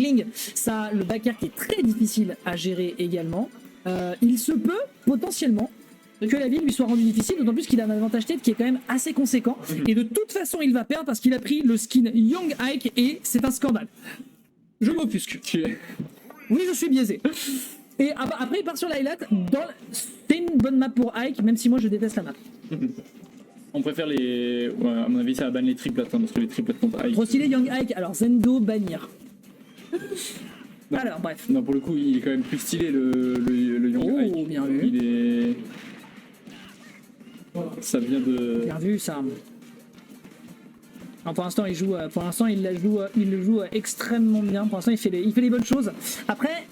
Inkling, ça le backer qui est très difficile à gérer également. Il se peut potentiellement que la ville lui soit rendue difficile, d'autant plus qu'il a un avantage tête qui est quand même assez conséquent. Et de toute façon, il va perdre parce qu'il a pris le skin Young Ike et c'est un scandale. Je m'offusque. Oui, je suis biaisé. Et après, il part sur l'highlight. C'est une bonne map pour Ike, même si moi je déteste la map. On préfère les. Ouais, à mon avis, ça va ban les triplets, hein, parce que les triplets contre Ike. Trop stylé Young Ike. Alors, Zendo, bannir. Non. Alors, bref. Non, pour le coup, il est quand même plus stylé le Young Ike. Oh, bien vu. Il est. Ça vient de. Bien vu, ça. Non, pour l'instant, il joue. Pour l'instant, il le joue extrêmement bien. Pour l'instant, il fait les bonnes choses. Après,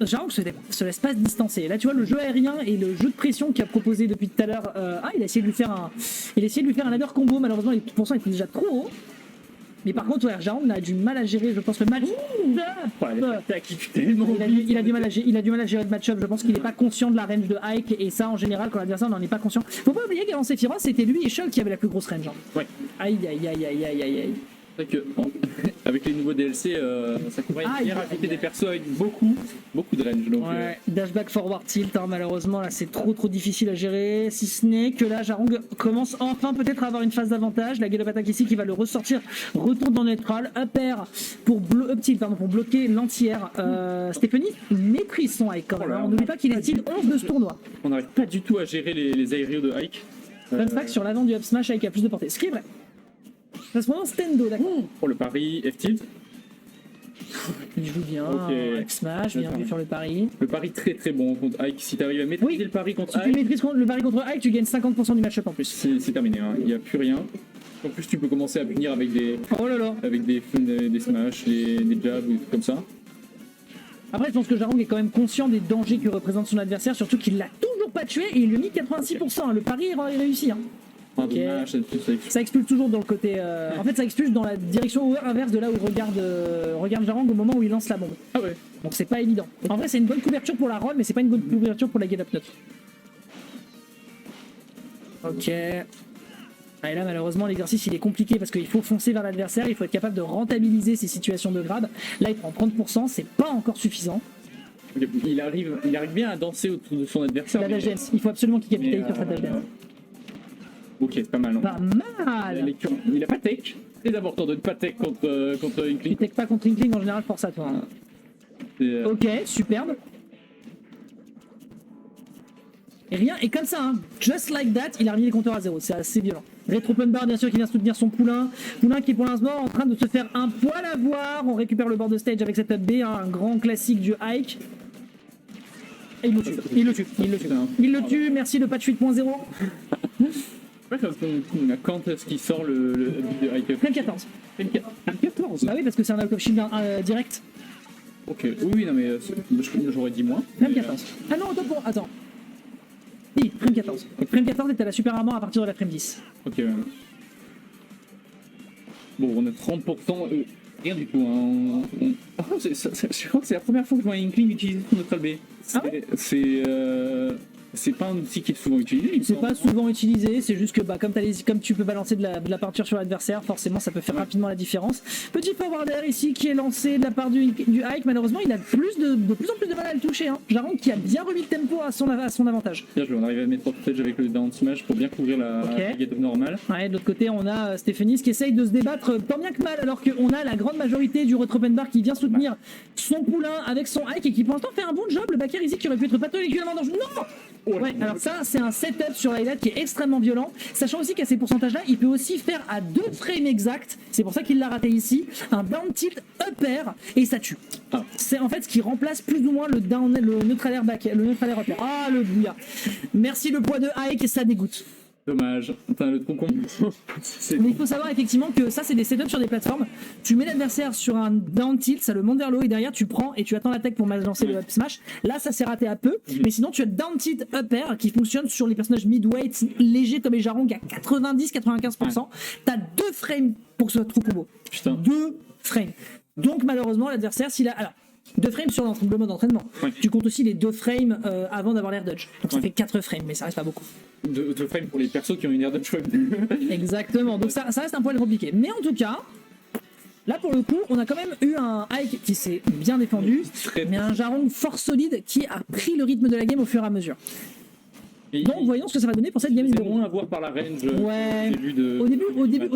Jarong se laisse pas se distancer. Là, tu vois, le jeu aérien et le jeu de pression qu'il a proposé depuis tout à l'heure. Il a essayé de lui faire un ladder combo. Malheureusement, les pourcents étaient déjà trop haut. Mais par contre, ouais, Jarong a du mal à gérer, je pense, le match. Il a du mal à gérer le match-up. Je pense qu'il n'est pas conscient de la range de Ike. Et ça, en général, quand l'adversaire n'en est pas conscient. Faut pas oublier qu'avant Sephiroth, c'était lui et Shulk qui avait la plus grosse range. Ouais. Aïe, aïe, aïe, aïe, aïe, aïe, aïe. C'est vrai que avec les nouveaux DLC, ça pourrait bien rajouter des persos avec beaucoup de range. Donc, ouais, dashback forward tilt, hein, malheureusement là c'est trop difficile à gérer, si ce n'est que là Jarong commence enfin peut-être à avoir une phase d'avantage. La Gallop Attack ici qui va le ressortir, retourne dans le neutral, up air pour bloquer l'entière. Stephanie maîtrise son Ike quand même, on n'oublie pas qu'il est tilt 11 de ce tournoi. On n'arrive pas du tout à gérer les aérios de Ike. Fun fact, sur l'avant du up smash Ike a plus de portée, ce qui est vrai. Ça se prononce Stendo, d'accord. Pour le pari F-tilt. Il joue bien, Okay. up smash, bien vu sur le pari. Le pari très bon contre Ike. Si tu arrives à maîtriser le pari contre Si tu Ike, maîtrises le pari contre Ike, tu gagnes 50% du match-up en plus. c'est terminé, hein. Il n'y a plus rien. En plus, tu peux commencer à punir avec des smash, des jabs ou des trucs comme ça. Après, je pense que Jarong est quand même conscient des dangers que représente son adversaire, surtout qu'il l'a toujours pas tué et il lui a mis 86%. Le pari est réussi. Hein. Okay. Ça expulse toujours dans le côté. En fait, ça expulse dans la direction inverse de là où regarde Jarong au moment où il lance la bombe. Ah ouais. Donc c'est pas évident. En vrai, c'est une bonne couverture pour la roll, mais c'est pas une bonne couverture pour la get up note. Ok. Ah, et là, malheureusement, l'exercice il est compliqué parce qu'il faut foncer vers l'adversaire, il faut être capable de rentabiliser ces situations de grab. Là, il prend 30%, c'est pas encore suffisant. Okay. Il arrive bien à danser autour de son adversaire. La dash dance, il faut absolument qu'il capitalise sur sa dash dance. Ok, c'est pas mal. Hein. Pas mal. Il a pas tech. C'est important de ne pas tech contre Inkling. Tu tech pas contre Inkling en général pour ça, toi. Hein. Ok, superbe. Et rien, et comme ça, hein, just like that, il a remis les compteurs à zéro. C'est assez violent. Retro open bar, bien sûr, qui vient soutenir son poulain. Poulain qui est pour l'instant en train de se faire un poil à voir. On récupère le bord de stage avec cette up B, hein, un grand classique du Ike. Et il le tue, merci le patch 8.0. Quand est-ce qu'il sort le de Ike? Frame 14. Frame 14. Ah oui, parce que c'est un out of shield direct. Ok, oui, non, mais j'aurais dit moins. Frame 14. Ah non, attends. Oui, frame 14. Donc, frame 14 est à la super armor à partir de la frame 10. Ok, ouais. Bon, on a 30%, rien du tout. Hein. Je crois que c'est la première fois que je vois Inkling utiliser son neutral B. C'est pas un outil qui est souvent utilisé. C'est pas souvent utilisé, c'est juste que comme tu peux balancer de la peinture sur l'adversaire, forcément ça peut faire rapidement la différence. Petit forward air ici qui est lancé de la part du Ike, malheureusement il a de plus en plus de mal à le toucher. Hein. Jarong qui a bien remis le tempo à son avantage. Bien joué, on arrive à mettre stage avec le down smash pour bien couvrir la get-up normale. Ouais, de l'autre côté on a Stephanie qui essaye de se débattre tant bien que mal alors qu'on a la grande majorité du retro open bar qui vient soutenir son poulain avec son Ike et qui pour l'instant fait un bon job. Le backer ici qui aurait pu être particulièrement dangereux. Non! Ouais, alors ça c'est un setup sur l'highlight qui est extrêmement violent, sachant aussi qu'à ces pourcentages là il peut aussi faire à 2 frames exacts, c'est pour ça qu'il l'a raté ici, un down tilt up air et ça tue. C'est en fait ce qui remplace plus ou moins le neutral air back, le neutral air up air. Ah le bouillard. Merci le poids de Ike, ça dégoûte. Dommage, t'as le trop con. Mais il faut savoir effectivement que ça c'est des setups sur des plateformes. Tu mets l'adversaire sur un down tilt, ça le monte vers le haut et derrière tu prends et tu attends l'attaque pour lancer le up smash. Là ça s'est raté à peu, mais sinon tu as down tilt up air qui fonctionne sur les personnages midweight légers comme les Jarong à 90-95%. T'as 2 frames pour que ce soit trop combo. 2 frames. Donc malheureusement l'adversaire s'il a... Alors, 2 frames sur le mode d'entraînement. Ouais. Tu comptes aussi les 2 frames avant d'avoir l'air dodge. Donc ça fait 4 frames, mais ça reste pas beaucoup. 2 frames pour les persos qui ont une air dodge. Exactement. Donc ça reste un poil compliqué. Mais en tout cas, Là pour le coup, on a quand même eu un Ike qui s'est bien défendu, Très- mais un Jarong fort solide qui a pris le rythme de la game au fur et à mesure. Et Donc voyons ce que ça va donner pour cette game c'est numéro moins à voir par la range. Ouais. J'ai vu de... Au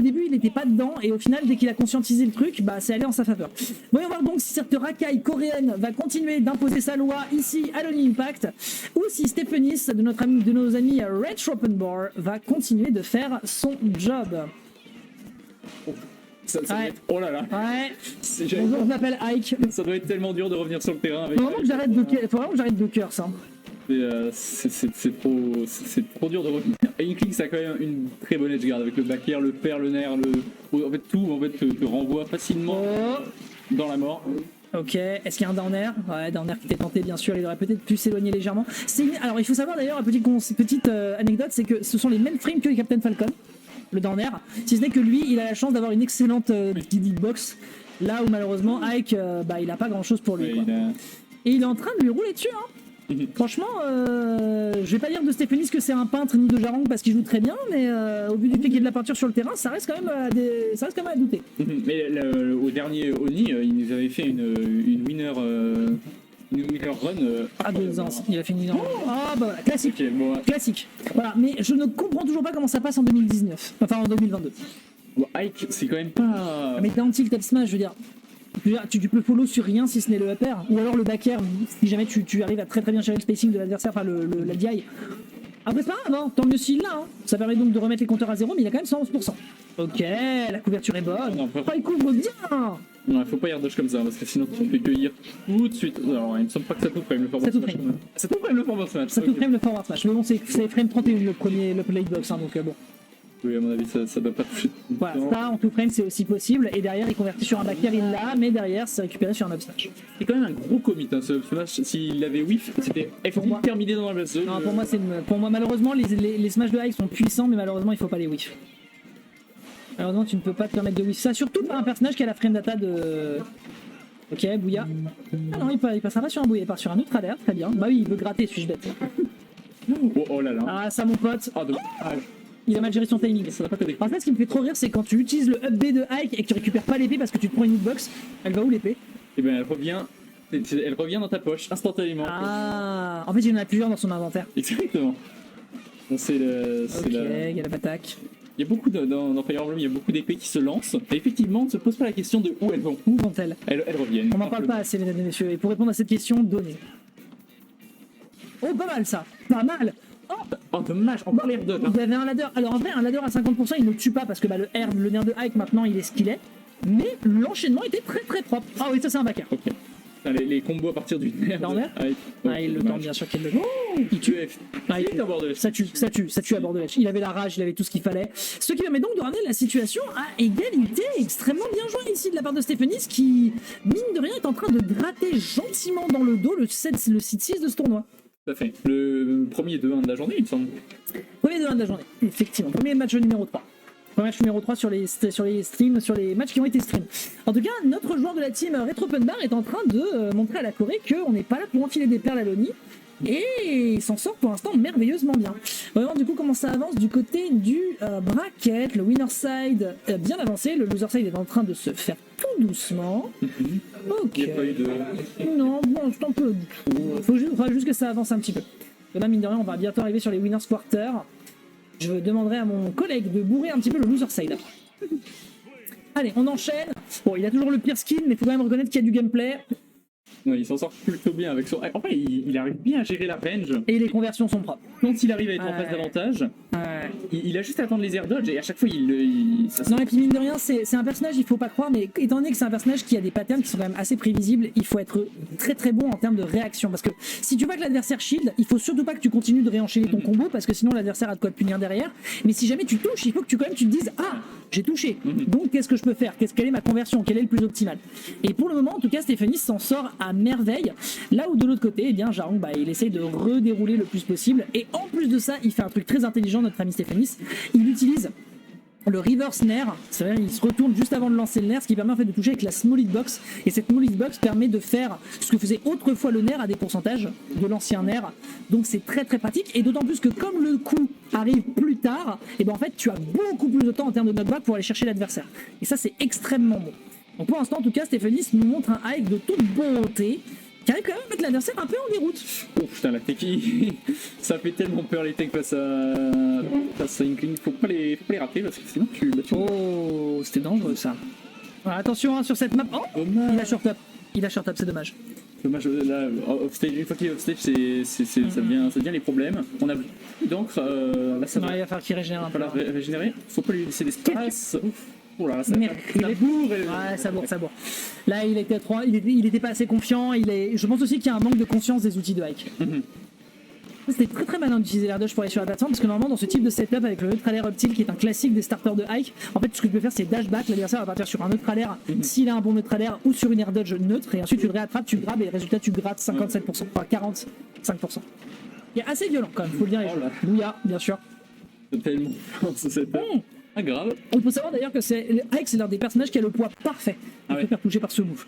début, il n'était pas dedans et au final, dès qu'il a conscientisé le truc, bah, c'est allé en sa faveur. Voyons voir donc si cette racaille coréenne va continuer d'imposer sa loi ici à l'Oni Impact ou si Stephenis, de nos amis Red Schroppenbar, va continuer de faire son job. Ça doit Ouais. être... Oh là là. Ouais. C'est- Bonjour, je m'appelle Ike. Ça doit être tellement dur de revenir sur le terrain avec... Faut vraiment que j'arrête de cœur, ça. C'est trop dur de revenir. Et Inkling, ça a quand même une très bonne edgeguard avec le back air, le pair, le nerf, en fait tout en fait, te renvoie facilement Oh. dans la mort. Ok, est-ce qu'il y a un downer? Ouais, downer qui était tenté, bien sûr, il aurait peut-être pu s'éloigner légèrement. Alors, il faut savoir d'ailleurs, petite anecdote, c'est que ce sont les mêmes frames que Captain Falcon, le downer, si ce n'est que lui, il a la chance d'avoir une excellente hitbox, là où malheureusement, Ike, il a pas grand-chose pour lui. Ouais, Quoi. Et il est en train de lui rouler dessus, hein. Franchement, je vais pas dire de Stephenis que c'est un peintre ni de Jarong parce qu'il joue très bien, mais au vu du fait qu'il y ait de la peinture sur le terrain, ça reste quand même à douter. Mais au dernier Oni, il nous avait fait une winner run. À 2 ans, il a fini dans. Ah bah voilà, classique. Ok, bon, Classique. Voilà, mais je ne comprends toujours pas comment ça passe en 2019. Enfin en 2022. bon, Ike, c'est quand même pas. Mais down tilt up smash, je veux dire. Tu peux follow sur rien si ce n'est le upper. Ou alors le back air, si jamais tu arrives à très bien gérer le spacing de l'adversaire, enfin la DI. Après c'est pas grave, hein, tant mieux s'il l'a. Hein. Ça permet donc de remettre les compteurs à 0, mais il a quand même 111%. Ok, la couverture est bonne. Non, Oh, il couvre bien. Non, faut pas air dodge comme ça, parce que sinon tu fais cueillir tout de suite. Alors, il me semble pas que ça tout frame le forward Ça tout smash. frame. Ça tout frame le forward smash. Ça tout frame le forward smash. Mais bon, c'est frame 31 le late box, hein, donc bon. Oui, à mon avis, ça doit pas toucher. Voilà, ça en tout frame c'est aussi possible. Et derrière, il convertit sur un back air, il l'a, mais derrière, c'est récupéré sur un up smash. C'est quand même un gros commit, hein, ce up smash. S'il avait whiff, c'était moi. terminé dans la base zone. Non, pour moi, malheureusement, les smash de Ike sont puissants, mais malheureusement, il faut pas les whiff. Malheureusement, tu ne peux pas te permettre de whiff ça, surtout par un personnage qui a la frame data de. Ok, Bouya. Ah non, il passera pas sur un Bouya, il part sur un autre alerte, très bien. Bah oui, il veut gratter, suis-je bête. Oh là là. Ah, ça, mon pote, Ah, dommage. il a mal géré son timing. Ça n'a pas connecté. En fait, ce qui me fait trop rire, c'est quand tu utilises le up B de Ike et que tu récupères pas l'épée parce que tu te prends une hitbox, elle va où l'épée? Et ben, elle revient dans ta poche instantanément. Ah, en fait, il y en a plusieurs dans son inventaire. Exactement. Bon, c'est Ok, la... il y a la attaque. Il y a beaucoup dans Fire Emblem, il y a beaucoup d'épées qui se lancent. Et effectivement, on ne se pose pas la question de où elles vont. Où vont-elles? Elles reviennent. On n'en parle pas assez, mesdames et messieurs. Et pour répondre à cette question, donnez. Oh, pas mal ça. Pas mal. Oh, Oh, dommage, encore l'air de. il y avait un ladder. Alors en vrai, un ladder à 50%, il ne tue pas parce que le nerf de Ike maintenant, il est ce qu'il est. Mais l'enchaînement était très très propre. Ah oui, ça c'est un backer. Ok. Putain, les combos à partir du nerf. Dans le nerf Ah, il le tente, bien sûr qu'il le tente. Il tue F. Ah, il est à bord de ça tue à bord de l'Edge. Il avait la rage, il avait tout ce qu'il fallait. Ce qui permet donc de ramener la situation à égalité, extrêmement bien joué ici de la part de Stephenis qui, mine de rien, est en train de gratter gentiment dans le dos le seed 6 de ce tournoi. Tout à fait. Le premier 2-1 de la journée, il me semble. Premier de la journée, effectivement. Premier match numéro 3. Premier match numéro 3 sur les streams, sur les matchs qui ont été streams. En tout cas, notre joueur de la team Retro Open Bar est en train de montrer à la Corée qu'on n'est pas là pour enfiler des perles à l'ONI. Et il s'en sort pour l'instant merveilleusement bien. On va voir du coup comment ça avance du côté du bracket. Le winner side bien avancé. Le loser side est en train de se faire tout doucement. Ok. Il n'y a pas eu de. Non, bon, c'est un peu du tout. Faudra juste que ça avance un petit peu. Et là, mine de rien, on va bientôt arriver sur les winners quarter. Je demanderai à mon collègue de bourrer un petit peu le loser side. Allez, on enchaîne. Bon, il a toujours le pire skin, mais il faut quand même reconnaître qu'il y a du gameplay. Ouais, il s'en sort plutôt bien avec son. En fait, il arrive bien à gérer la range. Et les conversions sont propres. Quand il arrive à être en Ouais. phase d'avantage, Ouais. il a juste à attendre les air dodge et à chaque fois ça Non, et puis mine de rien, c'est un personnage, il faut pas croire, mais étant donné que c'est un personnage qui a des patterns qui sont quand même assez prévisibles, il faut être très très bon en termes de réaction. Parce que si tu vois que l'adversaire shield, il faut surtout pas que tu continues de réenchaîner ton combo, parce que sinon l'adversaire a de quoi te punir derrière. Mais si jamais tu touches, il faut que tu te dises, ah, j'ai touché, donc qu'est-ce que je peux faire? Quelle est ma conversion? Quel est le plus optimal? Et pour le moment, en tout cas, Stephenis s'en sort à merveille. Là où de l'autre côté, eh bien, Jarong, il essaye de redérouler le plus possible. Et en plus de ça, il fait un truc très intelligent, notre ami Stephenis. Il utilise le reverse nair, c'est-à-dire il se retourne juste avant de lancer le nair, ce qui permet en fait de toucher avec la small hitbox. Et cette small hitbox permet de faire ce que faisait autrefois le nair à des pourcentages de l'ancien nair. Donc c'est très très pratique. Et d'autant plus que comme le coup arrive plus tard, et ben en fait tu as beaucoup plus de temps en termes de knockback pour aller chercher l'adversaire. Et ça c'est extrêmement bon. Donc pour l'instant, en tout cas, Stéphanis nous montre un Ike de toute bonté, qui arrive quand même à mettre l'adversaire un peu en déroute. Oh putain, la techie, ça fait tellement peur les techs face à Inkling. Faut pas les rater parce que sinon tu. Oh, c'était dangereux ça. Alors, attention hein, sur cette map. Oh, Dommage. il a short up. Il a short up, c'est dommage. Dommage, là, offstage, une fois qu'il est offstage, ça devient les problèmes. On a plus d'encre, là ça Non, va il va falloir qu'il régénère un peu. falloir régénérer. Faut pas lui laisser l'espace. Oh là, ça Merde. bourre. Ouais, ça bourre. Là, il était trop, il était pas assez confiant. Je pense aussi qu'il y a un manque de conscience des outils de Ike. C'était très très malin d'utiliser l'air dodge pour aller sur la plateforme parce que normalement dans ce type de setup avec le neutralaire reptile qui est un classique des starters de Ike, en fait ce que tu peux faire c'est dash back, l'adversaire va partir sur un neutralaire s'il a un bon neutralaire ou sur une air dodge neutre et ensuite tu le réattrapes, tu grabes et résultat tu grattes 57%, enfin 45%. Il est assez violent quand même, faut le dire. Oh là. Bouya, bien sûr. C'est tellement ce setup. Ah grave. Il faut savoir d'ailleurs que Ike c'est l'un des personnages qui a le poids parfait pour se faire toucher par ce move.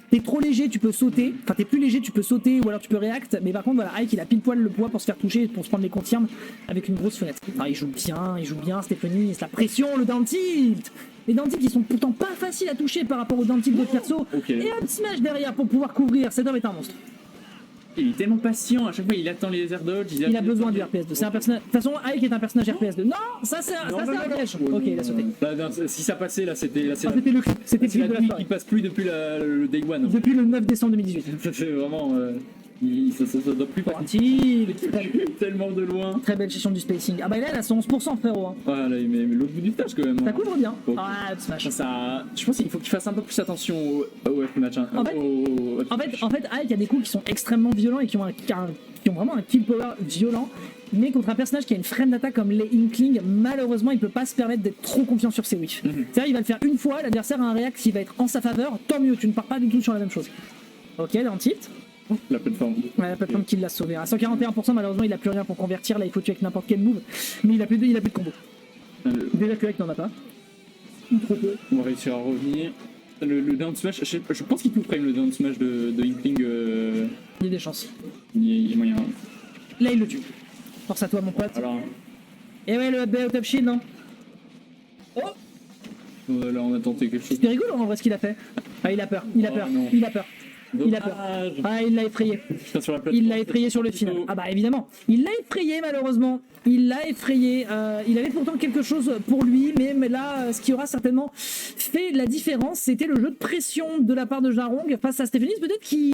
T'es trop léger, tu peux sauter. Enfin, t'es plus léger, tu peux sauter ou alors tu peux react. Mais par contre, voilà, Ike il a pile poil le poids pour se faire toucher, pour se prendre les confirmes avec une grosse fenêtre. Enfin, il joue bien, Stéphanis. La pression, le down tilt. Les down tilts qui sont pourtant pas faciles à toucher par rapport aux down tilts d'autres persos. Okay. Et un smash derrière pour pouvoir couvrir. Cet homme est un monstre. Il est tellement patient, à chaque fois il attend les air dodge. Il a besoin du RPS2. C'est un personnage. De toute façon, Ike est un personnage RPS2. Non, ça c'est un piège. Ok, il a sauté. Là, non, si ça passait, là c'était. Ah, c'était le clip. C'était C'est le clip de la la nuit soirée. qui passe plus depuis le day one. Depuis le 9 décembre 2018. C'est vraiment. Ça doit plus passer tellement de loin. Très belle gestion du spacing. Ah bah là, elle a son 11% frérot. Hein. Ah là, mais l'autre bout du stage quand même. Ça couvre bien. Ok. Ah, smash. Je pense qu'il faut que tu fasses un peu plus attention au F-match. Hein. En fait, Ike a des coups qui sont extrêmement violents et qui ont vraiment un kill power violent. Mais contre un personnage qui a une frame d'attaque comme les Inkling, malheureusement, il peut pas se permettre d'être trop confiant sur ses whiffs. C'est-à-dire, il va le faire une fois, l'adversaire a un react qui va être en sa faveur. Tant mieux, tu ne pars pas du tout sur la même chose. Ok, dans le tilt. La plateforme. Ouais, la plateforme qui l'a sauvé. À 141%, malheureusement, il a plus rien pour convertir. Là, il faut tuer avec n'importe quel move. Mais il a plus de combo. Déjà que Ike n'en a pas. Trop peu. On va réussir à revenir. Le down smash, je pense qu'il peut frame le down smash de Inkling. Il y a des chances. Il y a moyen. Là, il le tue. Force à toi, mon pote. Alors, Et ouais, le up top shield, non? Oh! là on a tenté quelque chose. C'était rigolo en vrai ce qu'il a fait. Ah, il a peur, il a peur, non. il a peur. Il a peur. Dommage. Ah, il l'a effrayé. Putain, sur la plateforme, Il l'a effrayé sur le final. Ah bah évidemment. Il l'a effrayé malheureusement. Il l'a effrayé. Il avait pourtant quelque chose pour lui, mais là, ce qui aura certainement fait la différence, c'était le jeu de pression de la part de Jarong face à Stéphanis, peut-être qui